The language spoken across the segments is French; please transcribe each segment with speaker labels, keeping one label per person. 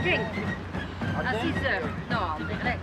Speaker 1: drink à 6 heures. Non, en direct.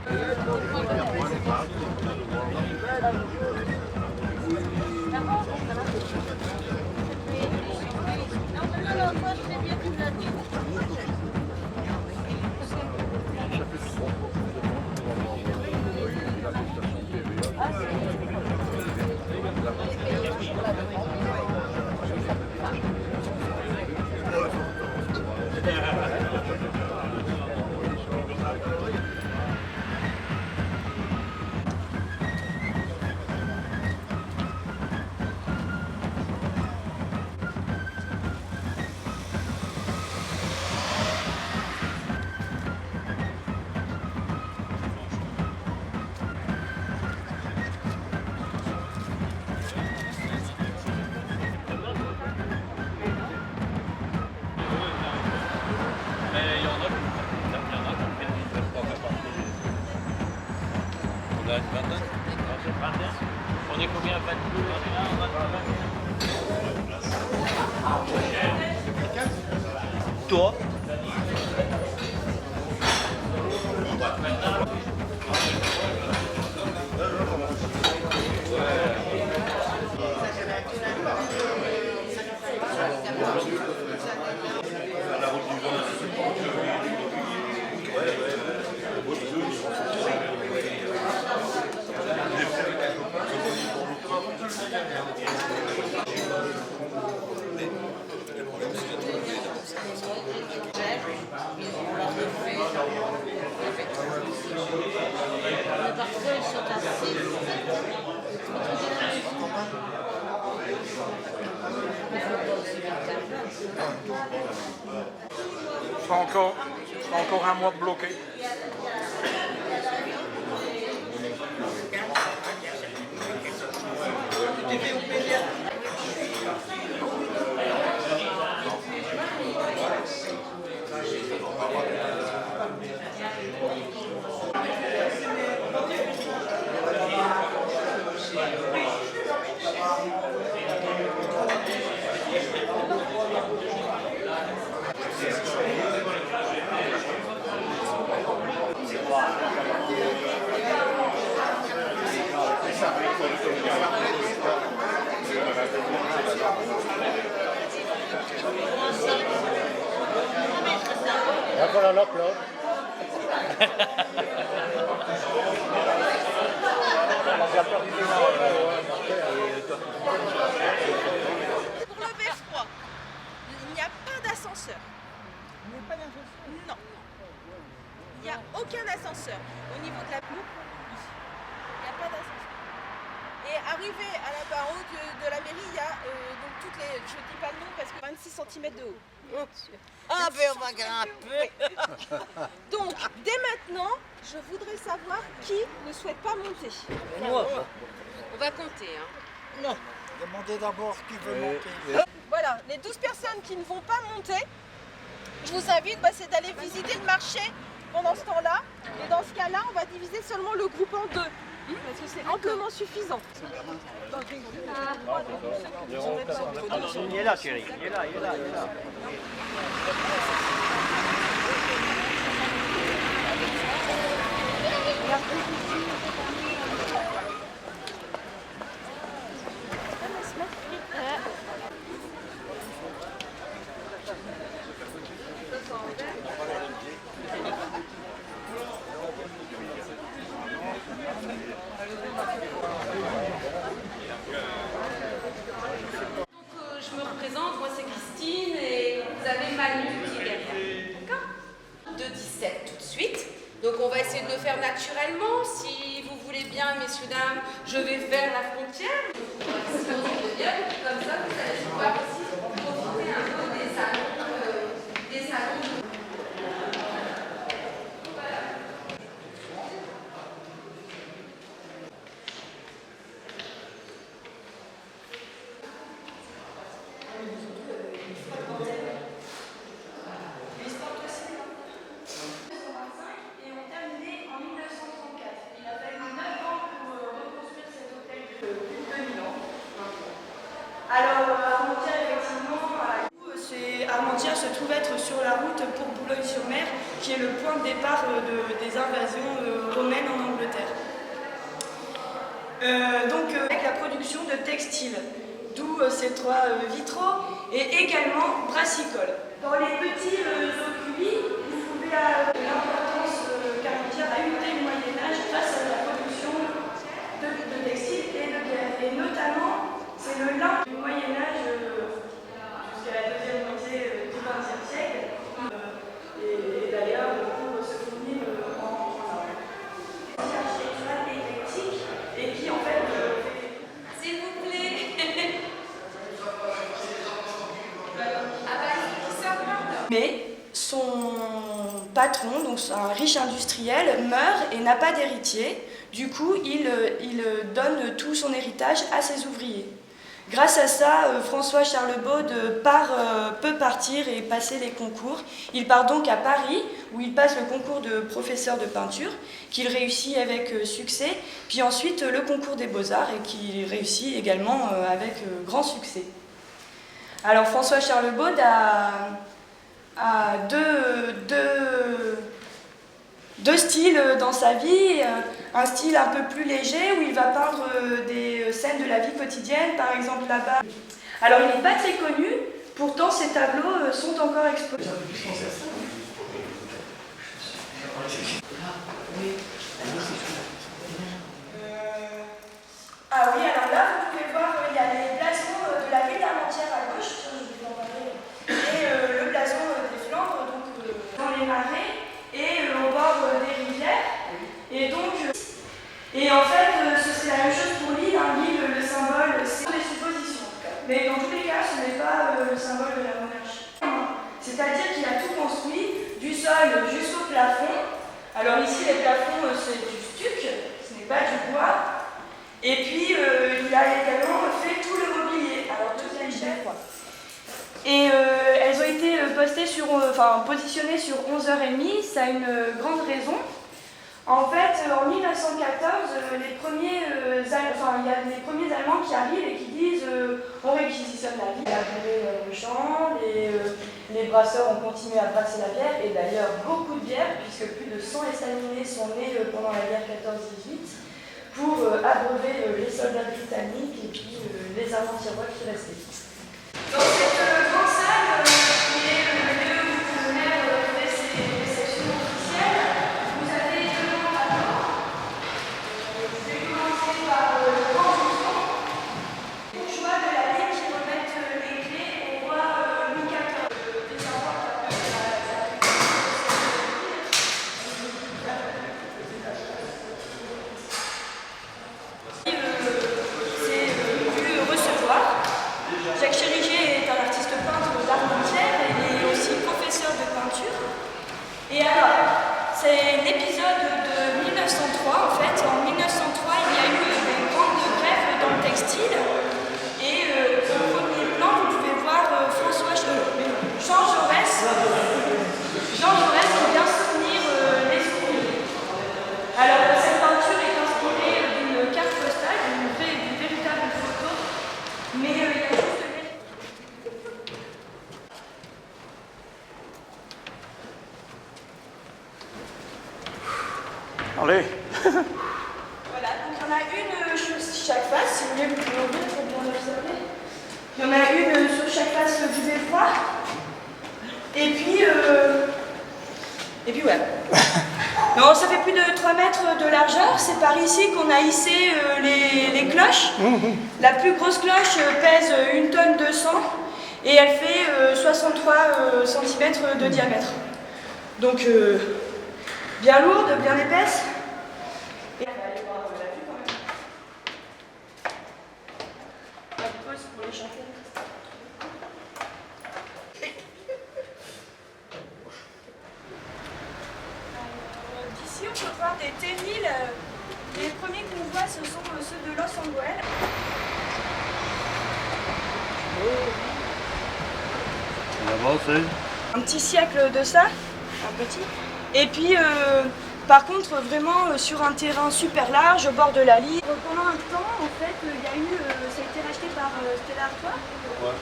Speaker 2: On est combien? 22. Toi?
Speaker 3: Je serai encore un mois bloqué.
Speaker 4: Voilà la plage.
Speaker 5: Pour le beffroi, il n'y a pas d'ascenseur. Non. Il n'y a aucun ascenseur. Au niveau de la boucle, il n'y a pas d'ascenseur. Et arrivé à la barre haute de la mairie, il y a donc toutes les. Je ne dis pas le nom parce que 26 cm de haut.
Speaker 6: Ah ben on va grimper.
Speaker 5: Donc, dès maintenant, je voudrais savoir qui ne souhaite pas monter.
Speaker 6: Moi.
Speaker 1: On va compter. Hein.
Speaker 6: Non.
Speaker 4: Demandez d'abord qui veut monter.
Speaker 5: Voilà, les 12 personnes qui ne vont pas monter, je vous invite, c'est d'aller visiter le marché pendant ce temps-là. Et dans ce cas-là, on va diviser seulement le groupe en deux. Parce que c'est amplement suffisant.
Speaker 2: Il est là, chérie. Il est là.
Speaker 1: Je me représente, moi c'est Christine et vous avez Manu qui est derrière. D'accord? De 17 tout de suite. Donc on va essayer de le faire naturellement. Si vous voulez bien, messieurs, dames, je vais faire la frontière. Si on est bien, comme ça, vous allez pouvoir aussi profiter un peu des salons.
Speaker 5: Alors, Armentières, effectivement, Armentières se trouve être sur la route pour Boulogne-sur-Mer.
Speaker 7: qui est le point de départ des invasions romaines en Angleterre. Avec la production de textiles, d'où ces trois vitraux, et également brassicole. Dans les petits oculis, vous pouvez l'importance qu'Armentières a eu dès le Moyen-Âge face à la production de textiles et de bière. Et notamment, c'est le lin du Moyen-Âge jusqu'à la deuxième moitié du XXe siècle. Et d'ailleurs, pour se fournir en architectural éclectique et qui en fait
Speaker 1: S'il vous plaît.
Speaker 7: Mais son patron, donc un riche industriel, meurt et n'a pas d'héritier. Du coup, il donne tout son héritage à ses ouvriers. Grâce à ça, François Charlebold peut partir et passer les concours. Il part donc à Paris, où il passe le concours de professeur de peinture, qu'il réussit avec succès, puis ensuite le concours des Beaux-Arts, et qu'il réussit également avec grand succès. Alors François Charlebold a deux styles dans sa vie, un style un peu plus léger où il va peindre des scènes de la vie quotidienne, par exemple là-bas. Alors il n'est pas très connu, pourtant ses tableaux sont encore exposés. Ah oui, alors là vous pouvez voir, il y a les blasons de la ville d'Armentières à gauche, et le blason des Flandres, donc dans les marais et au bord des rivières. Et donc, et en fait, c'est la même chose pour l'île. Hein. L'île, le symbole, c'est des suppositions. Mais dans tous les cas, ce n'est pas le symbole de la monarchie. C'est-à-dire qu'il a tout construit, du sol jusqu'au plafond. Alors ici, les plafonds, c'est du stuc, ce n'est pas du bois. Et puis, il a également fait tout le mobilier. Alors, deuxième chef. Et elles ont été positionnées sur 11h30, ça a une grande raison. En fait, en 1914, il y a les premiers Allemands qui arrivent et qui disent on réquisitionne la ville. Il a brûlé le champ, les brasseurs ont continué à brasser la bière, et d'ailleurs beaucoup de bière, puisque plus de 100 estaminets sont nés pendant la guerre 14-18 pour abreuver les soldats britanniques et puis les Armentiérois qui restaient. Dans cette grande salle, qui est le lieu où le maire fait ses réceptions officielles, vous avez deux grands tableaux. Je vais commencer par le grand bouton. Les bourgeois de la ville qui remettent les clés au roi Louis XIV. Des enfants qui c'est pu recevoir. Jacques Chérigier est un artiste peintre d'Armentières et il est aussi professeur de peinture. Et alors, c'est l'épisode de 1903 en fait. En 1903, il y a eu des grandes grèves dans le textile. Et au premier plan, vous pouvez voir Jean Jaurès pour bien soutenir les ouvriers. Alors, cette peinture est inspirée d'une carte postale, d'une véritable photo. Mais il y a juste
Speaker 3: Allez.
Speaker 7: voilà, donc il y en a une sur chaque face, si vous voulez, vous pouvez ouvrir pour bien observer. Il y en a une sur chaque face du beffroi. Et puis ouais. Non, ça fait plus de 3 mètres de largeur. C'est par ici qu'on a hissé les cloches. La plus grosse cloche pèse 1 tonne 200 et elle fait 63 cm de diamètre. Donc bien lourde, bien épaisse. Et on va aller voir la vue quand même. La pause pour les chanter. D'ici, on peut voir des terrils. Les premiers qu'on voit, ce sont ceux de Los Angeles. Un petit siècle de ça, un petit. Et puis, par contre, vraiment sur un terrain super large, au bord de la Lys. Pendant un temps, en fait, ça a été racheté par Stella Artois. Ouais.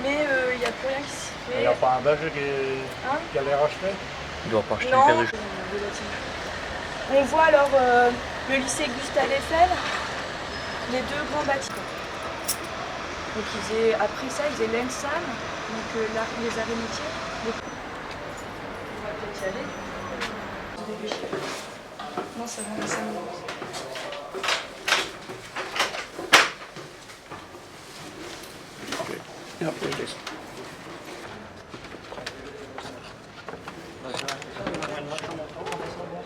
Speaker 7: Mais il n'y a plus rien qui s'y fait.
Speaker 4: Il n'y a pas un belge qui allait racheter?
Speaker 2: Il doit pas acheter
Speaker 7: Non.
Speaker 2: une paire de
Speaker 7: On voit alors le lycée Gustave Eiffel, les deux grands bâtiments. Donc après ça, ils faisaient l'ENSAM, donc les arts et métiers. On va peut-être y aller. Non, ça va, ça va.
Speaker 3: Et après, je descends.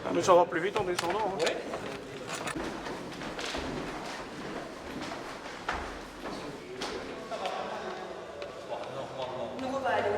Speaker 3: Ah, mais ça va plus vite en descendant. Hein.
Speaker 7: Nous, on va aller.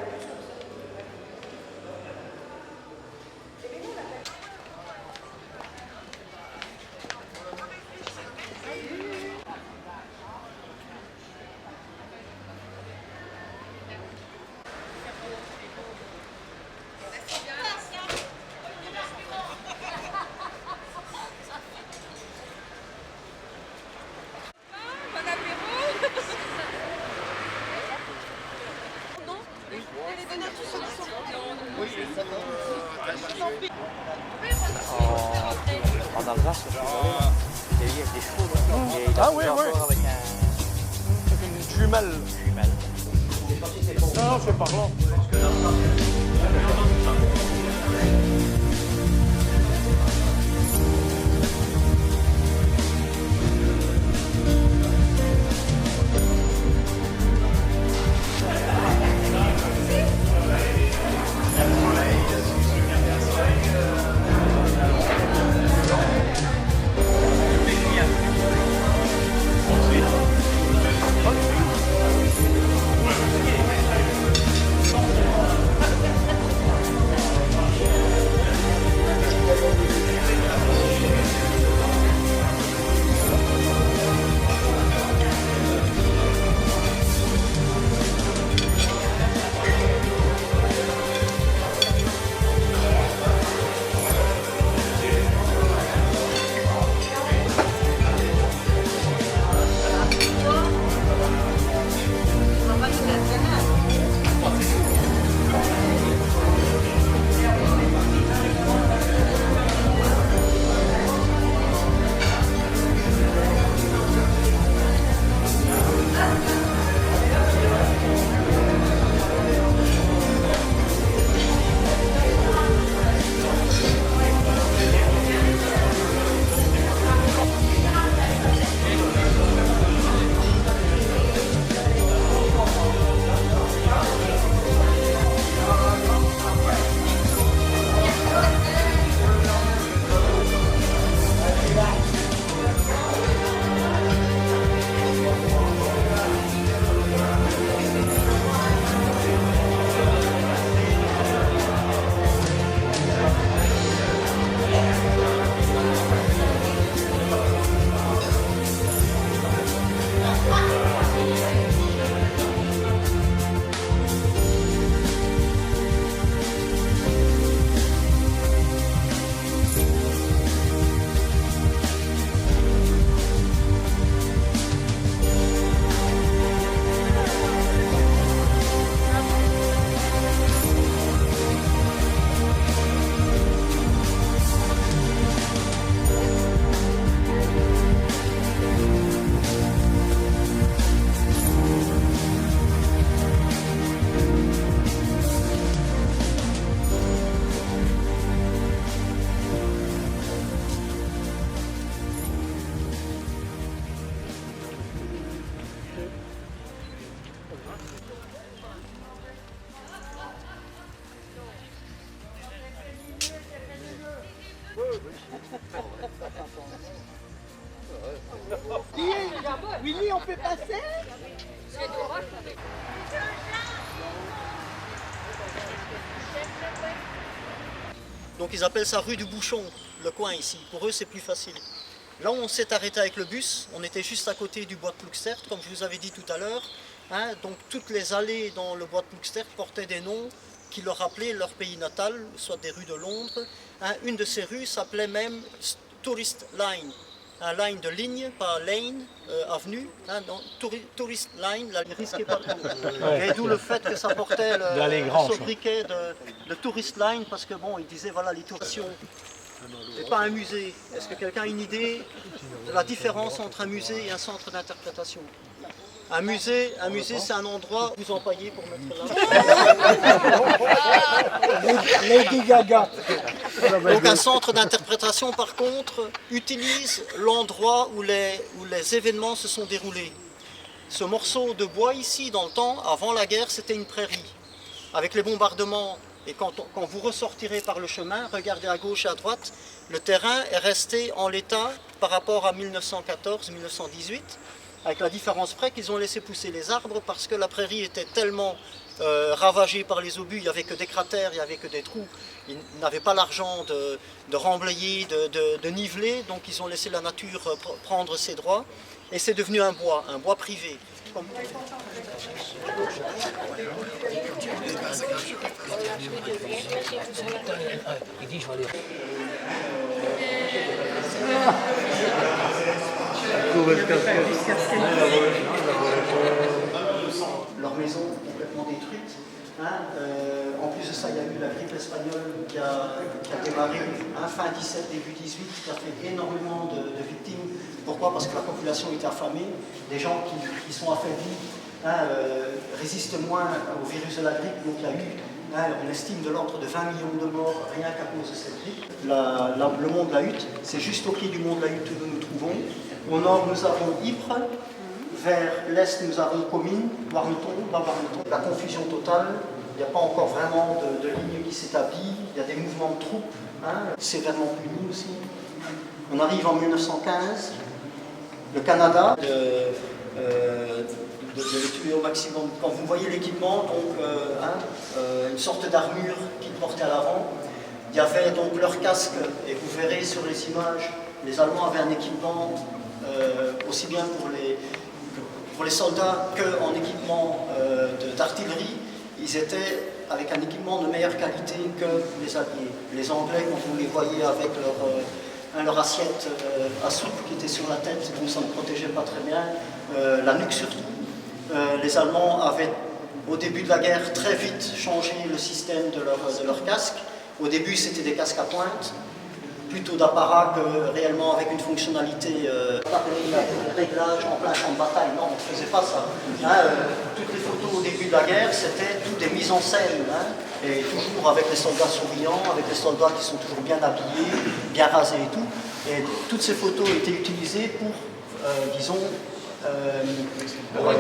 Speaker 2: En Alsace, il y a des chevaux.
Speaker 3: Ah oui, oui.
Speaker 2: Avec
Speaker 3: Une jumelle. Non, c'est pas grave.
Speaker 6: Willy, on peut passer?
Speaker 8: Donc ils appellent ça rue du Bouchon, le coin ici. Pour eux, c'est plus facile. Là, on s'est arrêté avec le bus. On était juste à côté du bois de Ploegstert, comme je vous avais dit tout à l'heure. Hein, donc toutes les allées dans le bois de Ploegstert portaient des noms qui leur rappelaient leur pays natal, soit des rues de Londres. Hein, une de ces rues s'appelait même Tourist Line. un line de ligne, pas lane, avenue, hein, donc tourist line, là, il risquait pas trop. Et d'où le fait que ça portait le sobriquet de tourist line, parce que bon, il disait voilà, les touristes, c'est pas un musée. Est-ce que quelqu'un a une idée de la différence entre un musée et un centre d'interprétation? Un musée, c'est un endroit où vous empaillez pour mettre là.
Speaker 4: Lady Gaga.
Speaker 8: Donc un centre d'interprétation, par contre, utilise l'endroit où les événements se sont déroulés. Ce morceau de bois ici, dans le temps, avant la guerre, c'était une prairie. Avec les bombardements, et quand vous ressortirez par le chemin, regardez à gauche et à droite, le terrain est resté en l'état par rapport à 1914-1918, avec la différence près qu'ils ont laissé pousser les arbres parce que la prairie était tellement ravagée par les obus, il n'y avait que des cratères, il n'y avait que des trous, ils n'avaient pas l'argent de remblayer, de niveler, donc ils ont laissé la nature prendre ses droits, et c'est devenu un bois privé. Leur maison complètement détruite. En plus de ça, il y a eu la grippe espagnole qui a démarré fin 17, début 18, qui a fait énormément de victimes. Pourquoi? Parce que la population était affamée. Des gens qui sont affaiblis résistent moins au virus de la grippe. Donc il y a eu, on estime de l'ordre de 20 millions de morts rien qu'à cause de cette grippe. Le mont de la Hutte, c'est juste au pied du mont de la Hutte où nous nous trouvons. Au nord, nous avons Ypres. Vers l'est, nous avons Comines, Warneton, Bas-Warneton. La confusion totale, il n'y a pas encore vraiment de ligne qui s'établit, il y a des mouvements de troupes, sévèrement punis aussi. On arrive en 1915, le Canada, de les tuer au maximum. Quand vous voyez l'équipement, donc une sorte d'armure qu'ils portaient à l'avant, il y avait donc leur casque, et vous verrez sur les images, les Allemands avaient un équipement aussi bien pour les soldats qu'en équipement d'artillerie. Ils étaient avec un équipement de meilleure qualité que les Alliés. Les Anglais, quand vous les voyez avec leur assiette à soupe qui était sur la tête, donc ça ne protégeait pas très bien, la nuque surtout. Les Allemands avaient, au début de la guerre, très vite changé le système de leur casque. Au début, c'était des casques à pointe, plutôt d'apparat que réellement avec une fonctionnalité réglage en plein champ de bataille. Non, on ne faisait pas ça. Toutes les photos au début de la guerre, c'était toutes des mises en scène, et toujours avec les soldats souriants, avec les soldats qui sont toujours bien habillés, bien rasés et tout. Et toutes ces photos étaient utilisées pour, disons, pour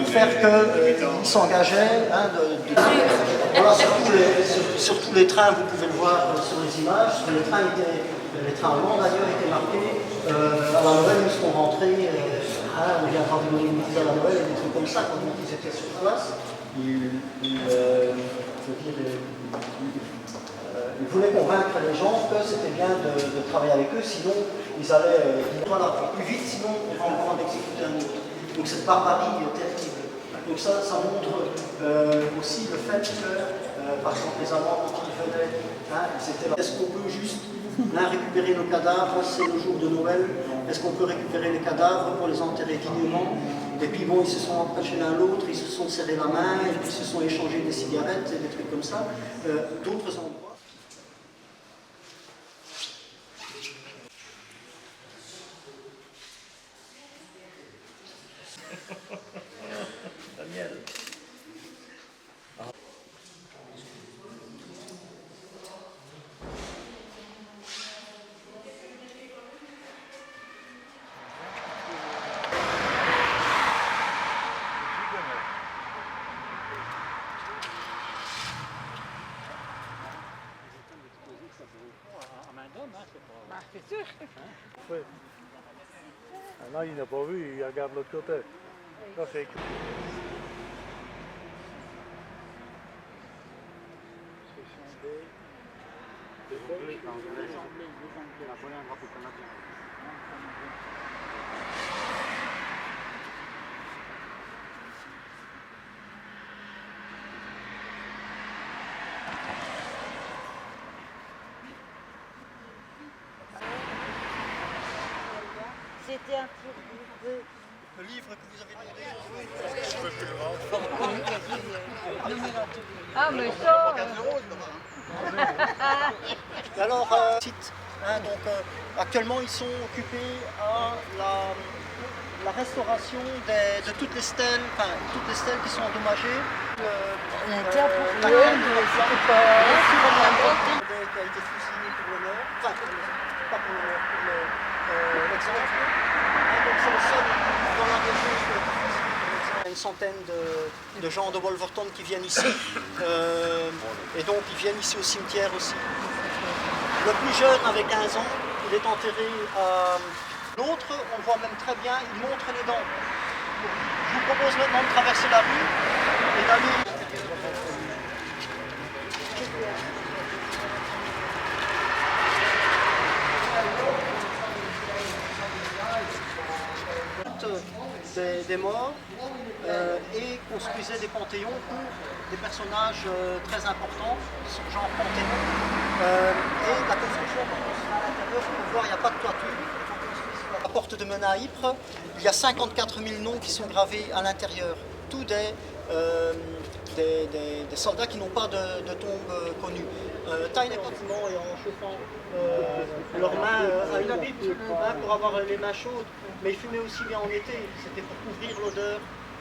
Speaker 8: faire qu'ils s'engageaient. Voilà, sur tous les trains, vous pouvez le voir sur les images. Les trains allemands d'ailleurs étaient marqués. À la Noël, nous sommes rentrés, on viendra vous donner une mise à la Noël et des trucs comme ça quand ils étaient sur place. Ils voulaient convaincre les gens que c'était bien de travailler avec eux, sinon ils allaient plus vite, sinon on va encore en exécuter un autre. Donc cette barbarie terrible. Donc ça montre aussi le fait que, par exemple, les Allemands, quand ils venaient, ils étaient là. Est-ce qu'on peut juste récupérer nos cadavres? C'est le jour de Noël. Est-ce qu'on peut récupérer les cadavres pour les enterrer dignement? Et puis bon, ils se sont approchés l'un l'autre, ils se sont serrés la main, et puis ils se sont échangés des cigarettes et des trucs comme ça. D'autres endroits.
Speaker 3: Daniel.
Speaker 6: C'est sûr.
Speaker 4: Ah non, il n'a pas vu, il regarde l'autre côté. Là, c'est
Speaker 8: livre que vous avez demandé.
Speaker 6: Ah, mais ça...
Speaker 8: Alors, site, hein, donc, actuellement, ils sont occupés à la restauration de toutes les stèles, qui sont endommagées. La qui a été fusillée pour l'honneur, enfin, pas pour l'honneur, pour l'exemple. Donc c'est le seul dans la région qui a été fusillé pour l'exemple. Une centaine de gens de Wolverton qui viennent ici. Et donc ils viennent ici au cimetière aussi. Le plus jeune avait 15 ans, il est enterré à... L'autre, on le voit même très bien, il montre les dents. Je vous propose maintenant de traverser la rue et d'aller... des morts et construisaient des panthéons pour des personnages très importants, genre Panthéon. Et la construction commence à l'intérieur, vous pouvez voir, il n'y a pas de toiture. À la porte de Mena à Ypres, il y a 54 000 noms qui sont gravés à l'intérieur. Tous des soldats qui n'ont pas de tombe connue. Taillent les bâtiments et en chauffant leurs mains à une pipe pour avoir les mains chaudes. Mais ils fumaient aussi bien en été, c'était pour couvrir l'odeur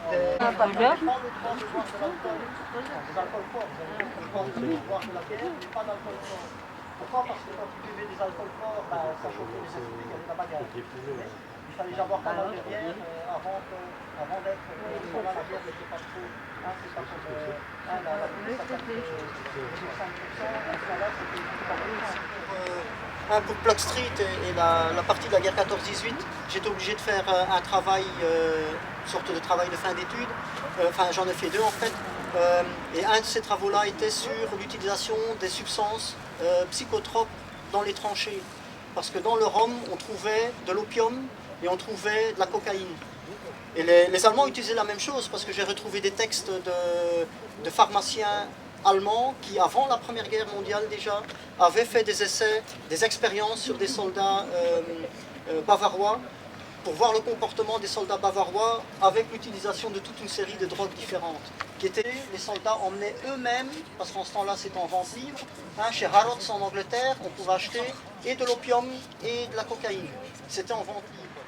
Speaker 8: des...
Speaker 6: Pas de
Speaker 8: prendre le temps de boire de l'alcool, des alcools forts. Vous avez le temps de boire de la bière, mais pas d'alcool fort. Pourquoi? Parce que quand ils buvaient des alcools forts, ça chauffait les esprits, il y avait de la bagarre. Il fallait déjà boire pas mal de bière avant d'être... la bière n'était pas trop... c'est pas comme... la bière, ça fait 5%, pour Plug Street et la partie de la guerre 14-18, j'étais obligé de faire un travail, une sorte de travail de fin d'études. Enfin, j'en ai fait 2 en fait. Et un de ces travaux-là était sur l'utilisation des substances psychotropes dans les tranchées. Parce que dans le Rhum, on trouvait de l'opium et on trouvait de la cocaïne. Et les Allemands utilisaient la même chose, parce que j'ai retrouvé des textes de pharmaciens allemands qui, avant la Première Guerre mondiale déjà, avaient fait des essais, des expériences sur des soldats bavarois, pour voir le comportement des soldats bavarois avec l'utilisation de toute une série de drogues différentes. Les soldats emmenaient eux-mêmes, parce qu'en ce temps-là c'était en vente libre, chez Harrods en Angleterre, on pouvait acheter et de l'opium et de la cocaïne. C'était en vente libre.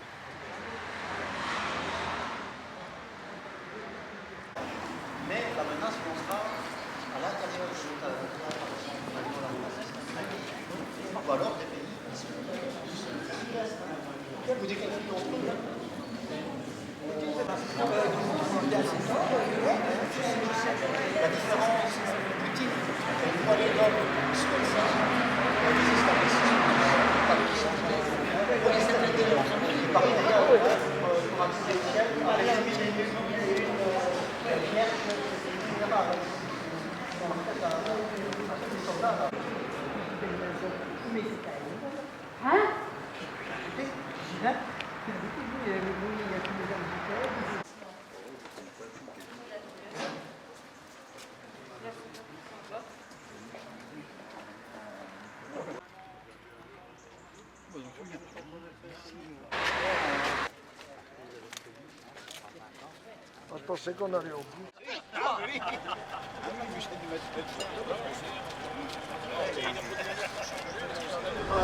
Speaker 8: Mais la menace viendra à l'intérieur de l'État, ou alors des pays ou des conflits entre eux. La différence, Poutine, une fois les hommes comme ça, les établissements, pas de puissance, pour les États-Unis, qui parlent d'ailleurs pour accéder au ciel, avec une lumière générale.
Speaker 4: Fatto secondario.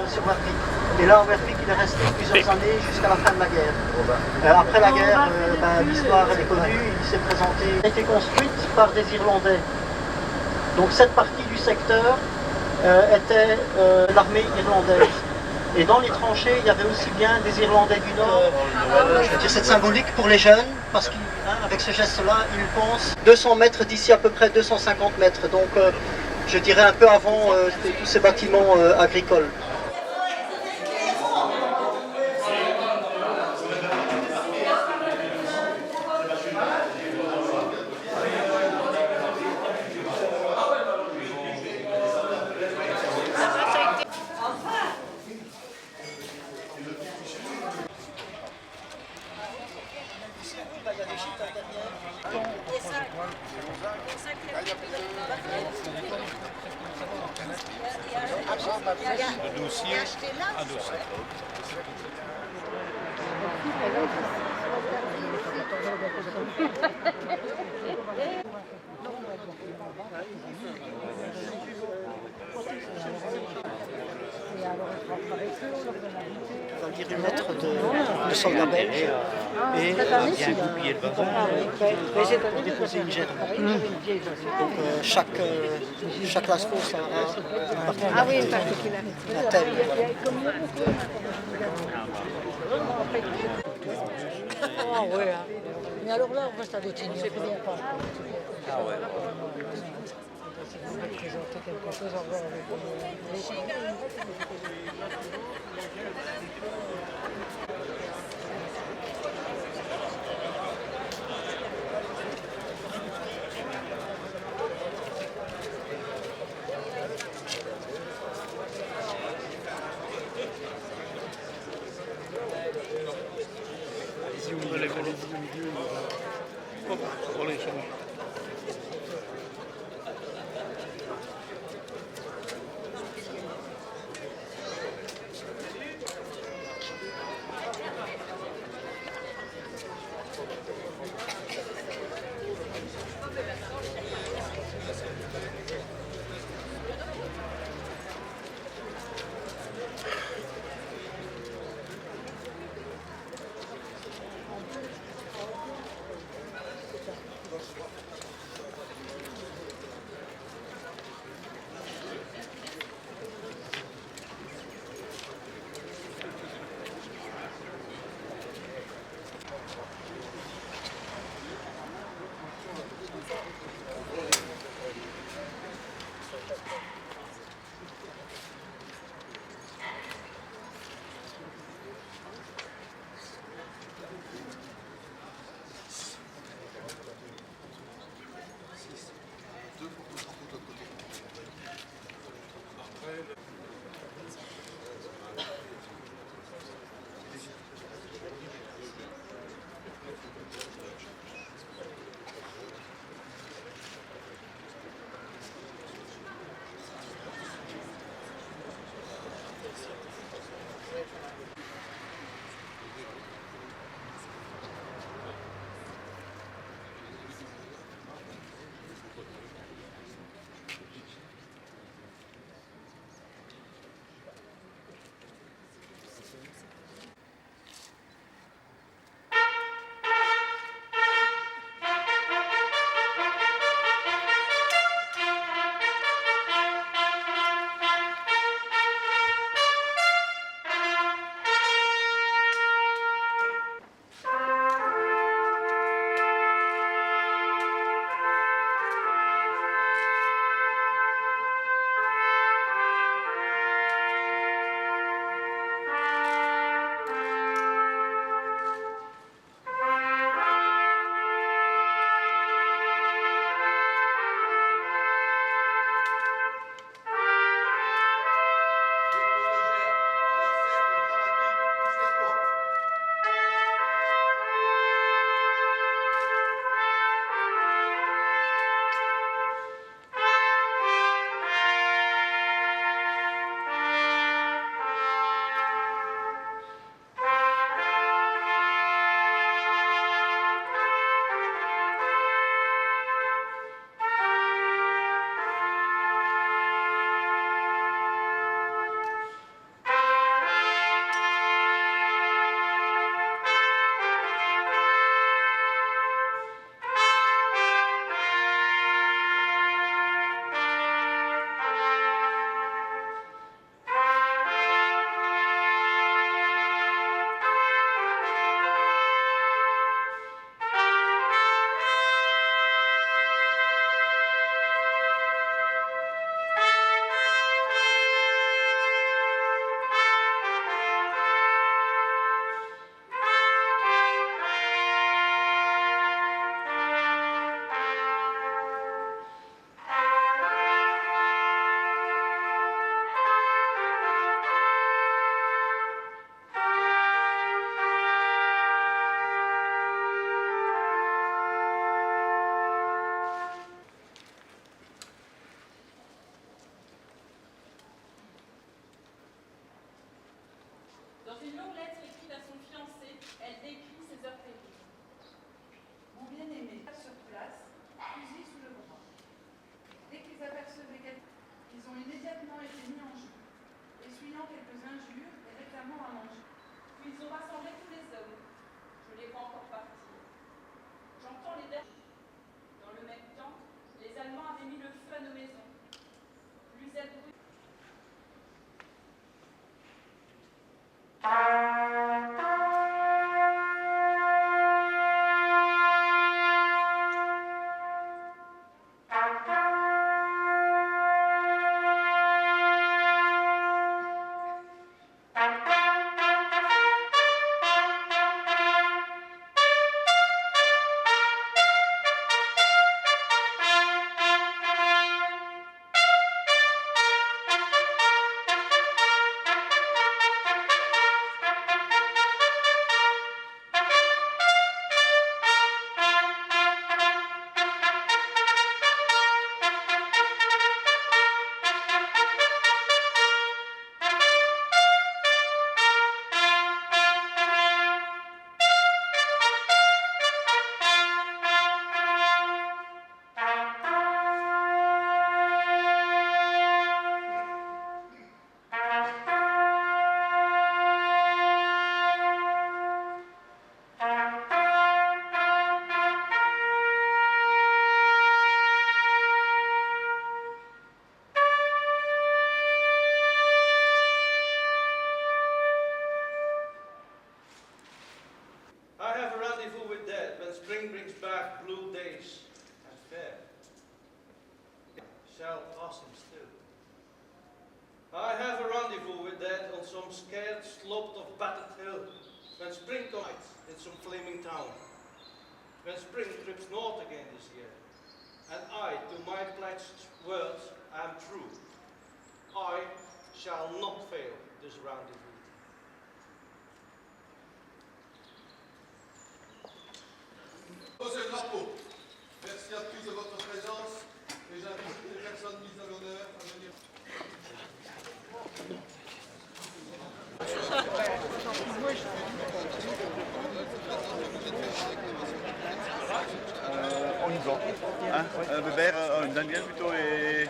Speaker 8: Sur Werpik. Et là, Werpik, il est resté plusieurs années jusqu'à la fin de la guerre. Après la guerre, l'histoire elle est connue, il s'est présenté. Elle a été construite par des Irlandais. Donc cette partie du secteur était l'armée irlandaise. Et dans les tranchées, il y avait aussi bien des Irlandais du Nord. Je veux dire, c'est symbolique pour les jeunes, parce qu'avec ce geste-là, ils pensent 200 mètres d'ici, à peu près 250 mètres. Donc, je dirais un peu avant tous ces bâtiments agricoles.
Speaker 9: Le dossier à dossier.
Speaker 8: On va lire une lettre de soldats belges et
Speaker 2: Bien goupiller le bazar.
Speaker 8: pour déposer une gerbe. Donc chaque lascaux a une particularité. Un thème, voilà.
Speaker 6: Ah ouais, hein. Mais alors là, on reste à l'éthique, on ne bien pas.
Speaker 2: Ah ouais.
Speaker 6: On va présenter quelque chose à voir avec
Speaker 4: Allez-y au milieu. Hop, allez, ça va.
Speaker 9: have blue days and fair, shall pass him still. I have a rendezvous with that on some scared slope of battered hill, when spring comes in some flaming town, when spring trips north again this year, and I, to my pledged words, am true. I shall not fail this rendezvous.
Speaker 10: Posez le drapeau. Merci à tous de votre présence et j'invite toutes les personnes mises à l'honneur à venir.
Speaker 2: On y va. Hein, Weber, Daniel plutôt et...